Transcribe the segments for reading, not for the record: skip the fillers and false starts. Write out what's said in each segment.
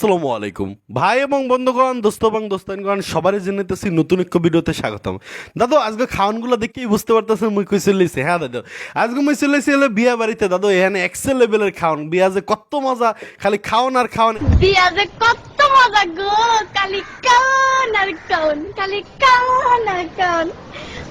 আসসালামু আলাইকুম ভাই এবং বন্ধুগণ, দোস্ত এবং দোস্তানগণ, সবারই জানাইতেছি নতুন এক ভিডিওতে স্বাগতম। দাদু আজকে খাওয়ানগুলো দেখেই বুঝতে পারতেছেন মুই কই চলেছি। হ্যাঁ দাদু, আজকে মুই চলেছি হলো বিয়া বাড়িতে। দাদু এখানে এক্সেল লেভেলের খাওয়ান, বিয়া যে কত মজা, খালি খাওয়ান আর খাওয়ান। বিয়া যে কত মজা গো, খালি কান আর কান, খালি কান আর কান।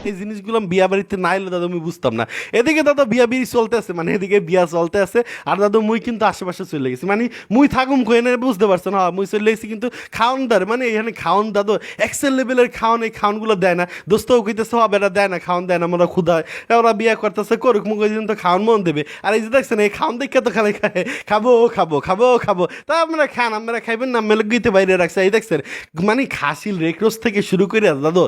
এই জিনিসগুলো বিয়া বাড়িতে না এলে দাদু আমি বুঝতাম না। এদিকে দাদু বিয়া বিড়ি চলতে আছে, মানে এদিকে বিয়া চলতে আছে, আর দাদু মুই কিন্তু আশেপাশে চলে গেছি। মানে মুই থাকুম কই না বুঝতে পারছেন? হ্যাঁ মুই চলে গেছি, কিন্তু খাওয়ান দার মানে এখানে খাওয়ান দাদু এক্সেল লেভেলের খাওয়ান, এই খাওয়ানগুলো দেয় না। দোস্তও কইতেছে হবে এরা দেয় না, খাওয়ান দেয় না, আমরা ক্ষুধা হয়। ওরা বিয়া করতেছে করুক, মুখ তো খাওয়ান মন দেবে। আর এই যে দেখছেন এই খাওয়ান দেখে তো খালি খায় খাবো খাবো খাবো খাবো। তা আপনারা খান, আপনারা খাইবেন না, মেলগিতে বাইরে রাখছে। এই দেখছেন মানে খাসির রেকরোস থেকে শুরু করে দাদু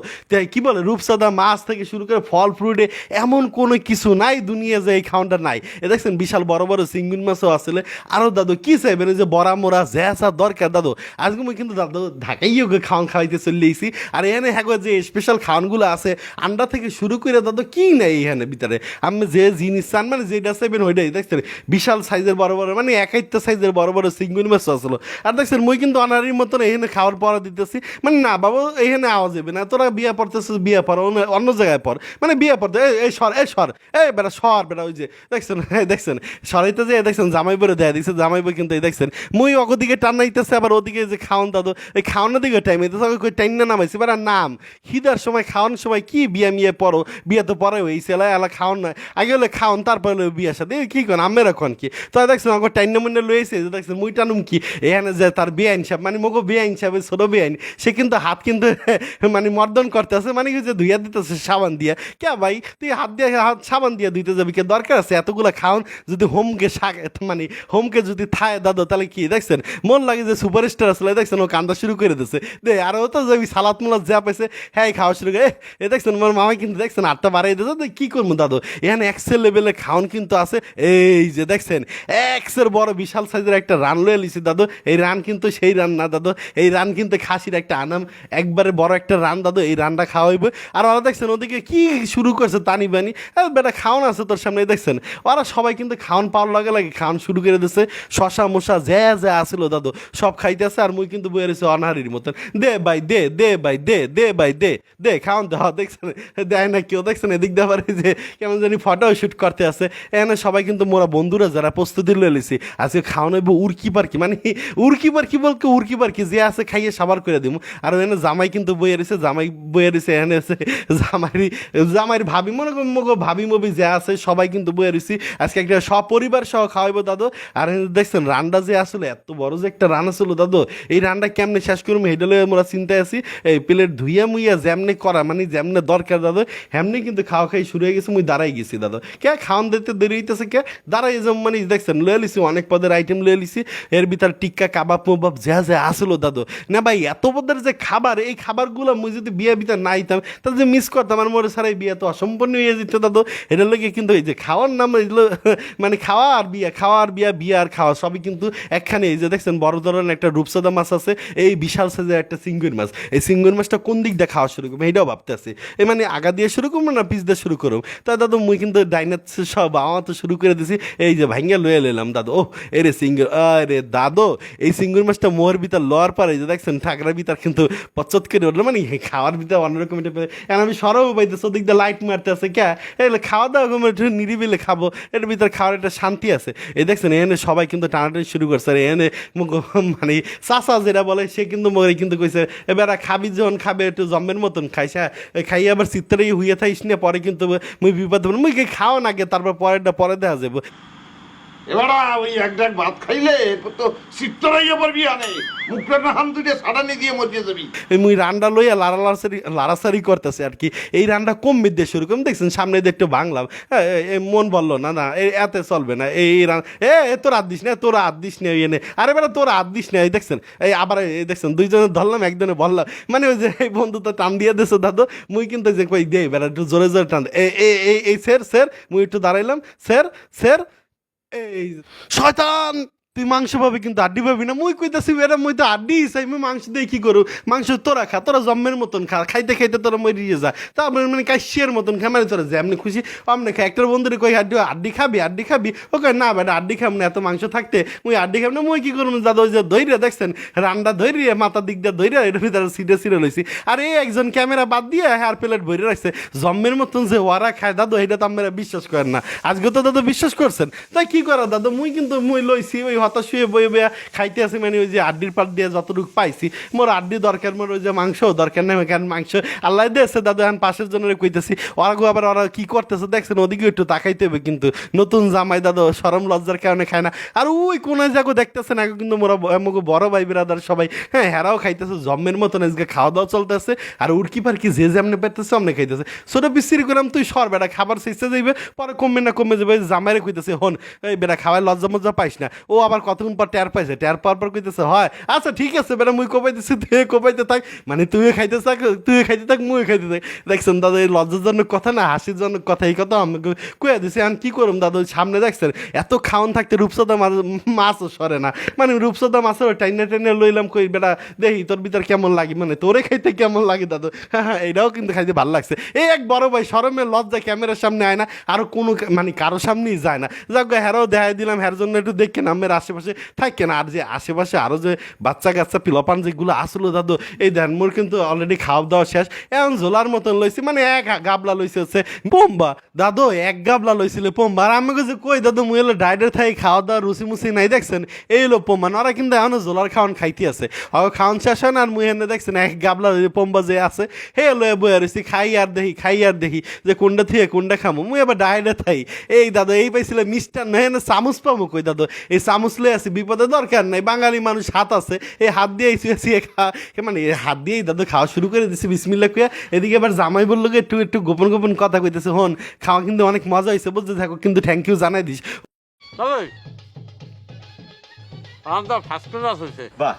কি বলে রূপসাদা মাছ থেকে শুরু করে ফল ফ্রুটে এমন কোনো কিছু নাই দুনিয়া যে এই খাওয়ানটা নাই। এ দেখছেন বিশাল বড় বড় চিংড়ি মাছও আসলে। আরও দাদু কি চাইবেন, এই যে বড়া মোড়া জ্যাসা দরকার দাদু। আজকে আমি কিন্তু দাদু ঢাকাই ওকে খাওয়ান খাওয়াইতে চলে এসেছি। আর এখানে হ্যাঁ যে স্পেশাল খাওয়ানগুলো আছে আন্ডা থেকে শুরু করে দাদু কি নাই এখানে ভিতরে। আপনি যে জিনিস চান মানে যেটা চাইবেন ওইটাই। দেখছেন বিশাল সাইজের বড় বড় মানে একাইত্য সাইজের বড় বড় চিংড়ি মাছ আসলো। আর দেখছেন মুই কিন্তু অনারির মতন এখানে খাওয়ার পর দিতেছি, মানে না বাবু এখানে আওয়াজ যাবে না, তোরা বিয়া পড়তেছিস বিয়া পড় অন্য জায়গায় পড়, মানে বিয়ে পড়তে এই সর এই সর এই বেটা সর বেটা। ওই যে দেখছেন দেখছেন সরাইতে যে দেখছেন জামাই বলে দেয় দিচ্ছে, জামাই বই কিন্তু এই দেখছেন মুই ওদিকে টানাইতেছে, আবার ওদিকে যে খাওয়ান দাদু এই খাওয়ানোর দিকে টাইম হইতেছে, ওই টাইম না নামাইছি বেড়া নাম খিদার সময় খাওয়ানোর সময় কি বিয়া মিয়ে পড়ো, বিয়ে তো পরে হয়েছে এলা খাওয়ান না, আগে হলে খাওয়ান তারপরে হলো বিয়ের সাথে কি করেন আমের এখন কি। তো দেখছেন আমাকে টাইম না মনে লইছে যে দেখছেন মুই টানুম কি এখানে যে তার বিয়ে হিসাব মানে মগো বিয়ে হিসাবে ছোট বিয়ে সে কিন্তু হাত কিন্তু মানে মর্দন করতেছে, মানে যে ধুইয়া দিতেছে সাবান দিয়া। কে ভাই তুই হাত দিয়ে হাত সাবান দিয়ে ধুইতে যাবি, কে দরকার আছে এতগুলো খাওন? যদি হোমকে মানে হোমকে যদি থায় দাদু তাহলে কি দেখছেন মন লাগে যে সুপারস্টার আসলে। দেখছেন ও কান্দা শুরু করে দিচ্ছে দে, আর ও তো যাবি সালাত মুলাত যা পাইছে হ্যাঁ খাওয়া শুরু করে। এ দেখছেন মোর মামাই কিন্তু দেখছেন আটটা বাড়াই দিয়েছে। কি করবো দাদু এখানে এক্সেল লেভেলে খাওন কিন্তু আছে। এই যে দেখছেন এক্সের বড় বিশাল সাইজের একটা রান লয়ে লিছি দাদু। এই রান কিন্তু সেই রান না দাদু, এই রান কিন্তু খাসির একটা আনাম একবারে বড় একটা রান দাদু, এই রানটা খাওয়াইবে। আর ওরা দেখছেন ওদিকে কি শুরু করছে তানি বানি বেটা খাওয়ান আছে তোর সামনে। দেখছেন ওরা সবাই কিন্তু খাওয়ান পাওয়ার লাগে লাগে খাওয়ান শুরু করে দিচ্ছে, শশা মশা যা যা আসলো দাদু সব খাইতেছে। আর মুই কিন্তু বয়ে রয়েছে অনাহারির মতন, দে ভাই দে দে ভাই দে দে ভাই দে দে খাওয়ান দেওয়া। দেখছেন দেয় না কেউ, দেখছেন এদিক দিয়ে যে কেমন জানি ফটো শ্যুট করতে আছে। এখানে সবাই কিন্তু মোরা বন্ধুরা যারা প্রস্তুতি লয়ে লিছি আজকে খাওয়ানো উড়কি পারকি, মানে উড়কি পারকি বলকে উড়কি পারকি যে আছে খাইয়ে সাবার করে দিব। আর এখানে জামাই কিন্তু বইয়ে রয়েছে, জামাই বইয়ে রয়েছে এখানে আছে জামাইয়ের ভাবি মনে করেন মগো ভাবি মবি যা আছে সবাই কিন্তু বইয়ে রয়েছি আজকে একটা সপরিবার সহ খাওয়াইবো দাদু। আর দেখছেন রান্না যে আসলে এত বড় যে একটা রান্না ছিল দাদু, এই রান্না কেমনে শেষ করবো হেডলে আমরা চিন্তায় আছি। এই প্লেট ধুইয়া মুইয়া যেমনি করা মানে যেমনি দরকার দাদু হেমনি কিন্তু খাওয়া খাই শুরু হয়ে গেছে। মুই দাঁড়াই গেছি দাদু, কে খাওয়ান দিতে দেরি হইতেছে কে দাঁড়াই যে মানে দেখছেন লয়ে লিছি অনেক পদের আইটেম লয়ে লিছি। এর ভিতর টিক্কা কাবাব মোবাব যা যা আসলো দাদু। না ভাই এত পদের যে খাবার, এই খাবারগুলো মুই যদি বিয়ে ভিতর না আইতাম তাহলে যে মিস করতাম, আর মোরে ছাড়াই বিয়ে তো অসম্পূর্ণ হয়ে যেত দাদু। এটার লোকে কিন্তু এই যে খাওয়ার নাম এগুলো মানে খাওয়া আর বিয়া, খাওয়া আর বিয়া, বিয়া আর খাওয়া সবই কিন্তু একখানে। এই যে দেখছেন বড় ধরনের একটা রূপসাদা মাছ আছে, এই বিশাল সাইজের একটা চিংড়ির মাছ। এই চিংড়ির মাছটা কোন দিক দিয়ে খাওয়া শুরু করবো এইটাও ভাবতে আছে, এই মানে আগা দিয়ে শুরু করবো না পিস দিয়ে শুরু করবো। তাই দাদু মুই কিন্তু ডাইনার সব আমার তো শুরু করে দিছি। এই যে ভাঙ্গা লয়ে এলাম দাদু, ও এরে সিঙ্গুর আরে দাদু এই চিংড়ির মাছটা মোহর ভিতর লওয়ার পরে এই যে দেখছেন ঠাকরার ভিতর কিন্তু পচত করে উঠলো, মানে খাওয়ার ভিতর অন্যরকম এটা আমি সরব পাইতেছি ওদিক দিয়ে লাইট মারতে আছে কে এগুলো খাওয়া দাওয়া একটু নিরিবিলে খাবো, এটার ভিতরে খাওয়ার একটা শান্তি আছে। এই দেখছেন এনে সবাই কিন্তু টানাটানি শুরু করছে। আর এনে মানে চাষা যেটা বলে সে কিন্তু মরে কিন্তু কইছে এবার খাবি যখন খাবে একটু জম্মের মতন খাইছে, খাইয়ে আবার চিত্তরেই হইয়ে থাইস না পরে কিন্তু মুই বিপদ মুই খাওয়া না গে তারপর পরেরটা পরে দেখা যাবো। এবার ওই এক ডাক ভাত খাইলে তো চিত্তরাইয়া পড়বি আনে মুখটা না হাম দুইটা সাডানি দিয়ে মরিয়ে যাবি। মুই রান্না লইয়া লাড়াসাড়ি করতেছে আর কি। এই রান্না কম বিদ্যে শুরু করুন, দেখছেন সামনে দেখতে বাংলাম মন বললো না না এতে চলবে না এই রান্না তোর হাত দিস না তোর হাত দিস না এনে আরে বেটা তোর হাত দিস না। এই দেখছেন এই আবার এই দেখছেন দুইজনে ধরলাম একজনে বললাম, মানে ওই যে এই বন্ধু তো টান দিয়ে দিয়েছে দাদু। মুই কিন্তু যে কই দে বেটা একটু জোরে জোরে টান এই স্যার স্যার মুই একটু দাঁড়াইলাম স্যার স্যার এই শয়তান তুই মাংস পাবি কিন্তু আড্ডি পাবি না। মুই কইতাছি এরা মুই তো আড্ডি চাই, মুই মাংস দিয়ে কি করু? মাংস তোরা খা, তোরা জম্মের মতন খা, খাইতে খাইতে তোরা মরিয়ে যা। তারপরে মানে কাশিয়ার মতন খা, মানে তোরা যেমনি খুশি অমনি খা। একটা বন্ধুরে কই আড্ডি খাবি, আড্ডি খাবি? ও কয় না বেটা আড্ডি খাম না, এত মাংস থাকতে মুই আড্ডি খাম না। মুই কি করবো দাদা, ওই যে ধৈর্য দেখছেন রান্না ধৈর্য মাথার দিক দিয়ে ধৈর্য এর ভিতরে সিটে সিটে লইছি। আর এই একজন ক্যামেরা বাদ দিয়ে আর প্লেট ভরে রাখছে জম্মের মতন যে ওরা খায় দাদু, এটা তো আপনারা বিশ্বাস করেন না। আজকে তো দাদু বিশ্বাস করছেন, তাই কি করা দাদু? মুই কিন্তু মুই লইছি ওই হতাশ হয়ে বয়ে বইয়া খাইতে আসি, মানে ওই যে আড্ডির পাট দিয়ে যতটুকু পাইছি। মোর আড্ডি দরকার, মোর ওই যে মাংস দরকার নেই, কেন মাংস আল্লাহ দিয়েছে দাদু। এখন পাশের জন্য কইতেছি ওরা আবার ওরা কি করতেছে দেখছেন, ওদিকে একটু তাকাইতে হবে কিন্তু। নতুন জামাই দাদু শরম লজ্জার কারণে খায় না। আর ওই কোন জায়গা দেখতেছেন আগে কিন্তু মোরা বড় ভাই বিরাদার সবাই হ্যাঁ হেরাও খাইতেছে জম্মের মতন। আজকে খাওয়া দাওয়া চলতেছে আর উড়কি পারকি যে যেমনি পেতেছে অমনে খাইতেছে। ছোট বিস্তিরি করলাম তুই সর বেটা, খাবার শেষে যাইবে পরে কমবে না কমে যাবে। জামাইরে কইতেছে হন এই বেটা খাওয়ায় লজ্জা মজ্জা পাইস না। ও আবার কতক্ষণ পর টের পাইছে, টের পাওয়ার পর কইতেছে হয় আচ্ছা ঠিক আছে বেটা মুই কোপাইতেছি, তুই কোপাইতে থাক, মানে তুই খাইতে থাক, তুই খাইতে থাক, মুই খাইতে থাক। দেখছেন দাদা এই লজ্জাজনক কথা না হাসির জনক কথা, এই কথা আমাকে কয়ে দিছে। আমি কি করুম দাদা, সামনে দেখছেন এত খাওয়ান থাকতে রূপসদা মাছও সরে না, মানে রূপসদা মাছের টাইনে টাইনে লইলাম কই বেটা দেখি তোর ভিতর কেমন লাগে, মানে তোরে খাইতে কেমন লাগে দাদু। হ্যাঁ হ্যাঁ এইটাও কিন্তু খাইতে ভালো লাগছে। এই এক বড় ভাই শরমে লজ্জা ক্যামেরার সামনে আয় না, আরও কোনো মানে কারো সামনেই যায় না। যাক হ্যারাও দেখাই দিলাম, হ্যার জন্য একটু দেখে না আমের আশেপাশে থাকে না। আর যে আশেপাশে আরও যে বাচ্চা কাচ্চা পিলপান যেগুলো আসলো দাদু, এই দেন মোর কিন্তু অলরেডি খাওয়া দাওয়া শেষ। এখন ঝোলার মতন লইছি, মানে এক গাবলা লইছে হচ্ছে পোম্বা দাদু, এক গাবলা লইছিল পোম্বা। আর আমি যে কই দাদু মুই হলো ডাইডের থাই খাওয়া দাওয়া রুচি মুচি নাই দেখছেন, এই হলো পোম্বা। ওরা কিন্তু এখনো ঝোলার খাওয়ান খাইতে আছে, খাওয়ান শেষ হয় না। আর মুই এনে দেখছেন এক গাবলা পোম্বা যে আছে হে লয়ে বয়ে রয়েছি, খাই আর দেখি খাই আর দেখি যে কোনটা থেকে কোনটা খামো। মুই এবার ডাইডে থাই। এই দাদু এই পাইছিল মিষ্টার নয় না চামচ পাবো কই দাদু, এই চামচ লয়ে আছে বিপদে দরকার নাই। বাঙালি মানুষ হাত আছে, এই হাত দিয়ে শুয়ে খা, মানে হাত দিয়েই দাদু খাওয়া শুরু করে দিচ্ছে বিসমিল্লা কুয়া। এদিকে এবার জামাই বললো একটু একটু গোপন গোপন কথা কইতেছে, হন খাওয়া কিন্তু অনেক মজা হয়েছে বুঝতে থাকো, কিন্তু থ্যাংক ইউ জানাই দিস। ফার্স্ট ক্লাস হয়েছে। বাহ,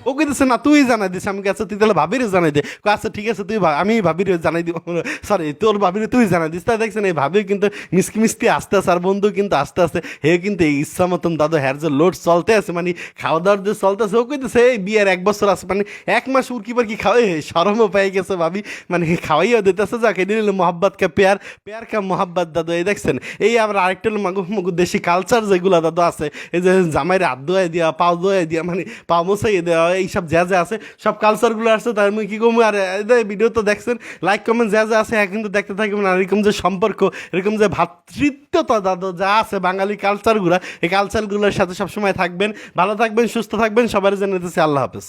ও কইতেছে না তুই জানাই দিস। আমি আচ্ছা তুই তাহলে ভাবিরে জানাই দে। আচ্ছা ঠিক আছে তুই আমি ভাবিরে জানাই দিব, সরি তোর ভাবিরে তুই জানাই দিস। তাই দেখছেন এই ভাবি কিন্তু মিষ্টি মিষ্টি আসতে আসে, আর বন্ধু কিন্তু আসতে আসে। হে কিন্তু এই ইচ্ছা মতন দাদু হ্যার যে লোড চলতে আছে, মানে খাওয়া দাওয়ার যে চলতেছে। ও কইতেছে এই বিয়ের 1 বছর আছে, মানে 1 মাস উড়কি পারকি খাওয়াই সরমও পেয়ে গেছে ভাবি, মানে খাওয়াইও দিতেছে। যাকে দিল মহব্বত কা পেয়ার, পেয়ার কা মহব্বত দাদু। এই দেখছেন এই আবার আরেকটা মাগু দেশি কালচার যেগুলো দাদু আছে, এই যে জামাইরে হাত ধোয়াই দিয়া পাও ধোয়াই দিয়া, মানে পাও মোছাই দেওয়া, এইসব যা যা আছে সব কালচারগুলো আসছে। তার আমি কী কমু। আর ভিডিও তো দেখছেন, লাইক কমেন্ট যা যা আছে কিন্তু দেখতে থাকবেন। আর এরকম যে সম্পর্ক, এরকম যে ভ্রাতৃত্বতা দাদু যা আছে বাঙালি কালচারগুলো, এই কালচারগুলোর সাথে সবসময় থাকবেন। ভালো থাকবেন, সুস্থ থাকবেন, সবার জন্য আল্লাহ হাফেজ।